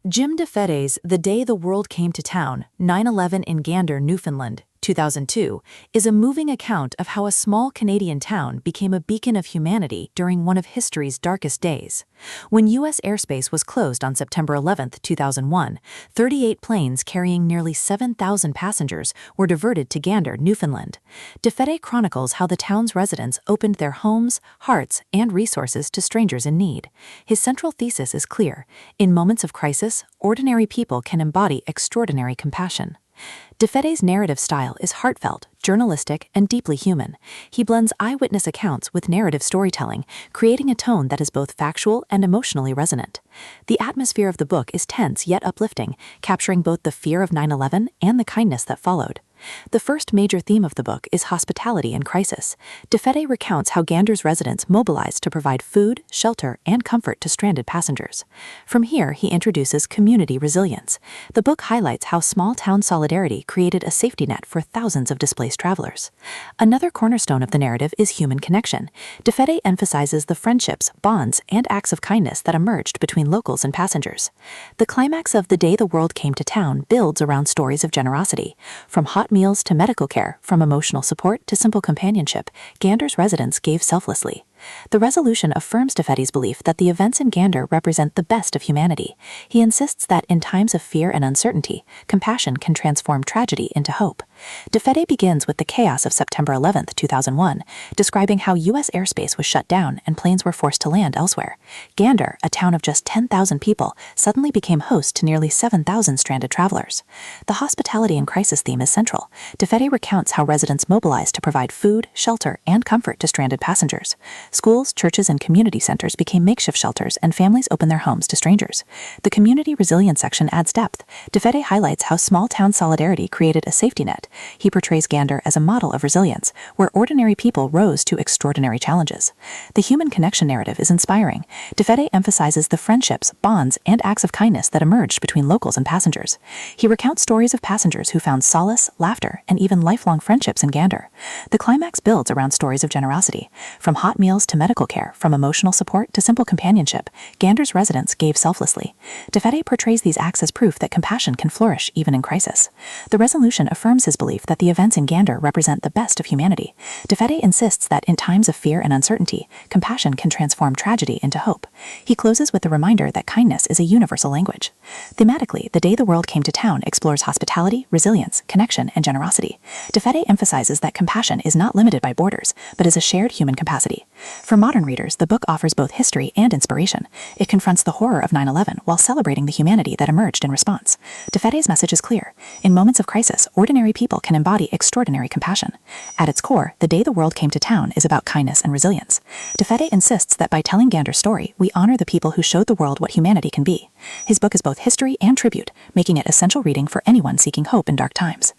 Jim DeFede's The Day the World Came to Town, 9/11 in Gander, Newfoundland, 2002, is a moving account of how a small Canadian town became a beacon of humanity during one of history's darkest days. When U.S. airspace was closed on September 11, 2001, 38 planes carrying nearly 7,000 passengers were diverted to Gander, Newfoundland. DeFede chronicles how the town's residents opened their homes, hearts, and resources to strangers in need. His central thesis is clear: in moments of crisis, ordinary people can embody extraordinary compassion. DeFede's narrative style is heartfelt, journalistic, and deeply human. He blends eyewitness accounts with narrative storytelling, creating a tone that is both factual and emotionally resonant. The atmosphere of the book is tense yet uplifting, capturing both the fear of 9/11 and the kindness that followed. The first major theme of the book is hospitality in crisis. DeFede recounts how Gander's residents mobilized to provide food, shelter, and comfort to stranded passengers. From here, he introduces community resilience. The book highlights how small-town solidarity created a safety net for thousands of displaced travelers. Another cornerstone of the narrative is human connection. DeFede emphasizes the friendships, bonds, and acts of kindness that emerged between locals and passengers. The climax of The Day the World Came to Town builds around stories of generosity. From hot meals to medical care, from emotional support to simple companionship, Gander's residents gave selflessly. The resolution affirms DeFede's belief that the events in Gander represent the best of humanity. He insists that in times of fear and uncertainty, compassion can transform tragedy into hope. DeFede begins with the chaos of September 11, 2001, describing how U.S. airspace was shut down and planes were forced to land elsewhere. Gander, a town of just 10,000 people, suddenly became host to nearly 7,000 stranded travelers. The hospitality and crisis theme is central. DeFede recounts how residents mobilized to provide food, shelter, and comfort to stranded passengers. Schools, churches, and community centers became makeshift shelters, and families opened their homes to strangers. The community resilience section adds depth. DeFede highlights how small-town solidarity created a safety net. He portrays Gander as a model of resilience, where ordinary people rose to extraordinary challenges. The human connection narrative is inspiring. DeFede emphasizes the friendships, bonds, and acts of kindness that emerged between locals and passengers. He recounts stories of passengers who found solace, laughter, and even lifelong friendships in Gander. The climax builds around stories of generosity. From hot meals to medical care, from emotional support to simple companionship, Gander's residents gave selflessly. DeFede portrays these acts as proof that compassion can flourish even in crisis. The resolution affirms his belief that the events in Gander represent the best of humanity. DeFede insists that in times of fear and uncertainty, compassion can transform tragedy into hope. He closes with the reminder that kindness is a universal language. Thematically, The Day the World Came to Town explores hospitality, resilience, connection, and generosity. DeFede emphasizes that compassion is not limited by borders, but is a shared human capacity. For modern readers, the book offers both history and inspiration. It confronts the horror of 9/11 while celebrating the humanity that emerged in response. DeFede's message is clear. In moments of crisis, ordinary people can embody extraordinary compassion. At its core, The Day the World Came to Town is about kindness and resilience. DeFede insists that by telling Gander's story, we honor the people who showed the world what humanity can be. His book is both history and tribute, making it essential reading for anyone seeking hope in dark times.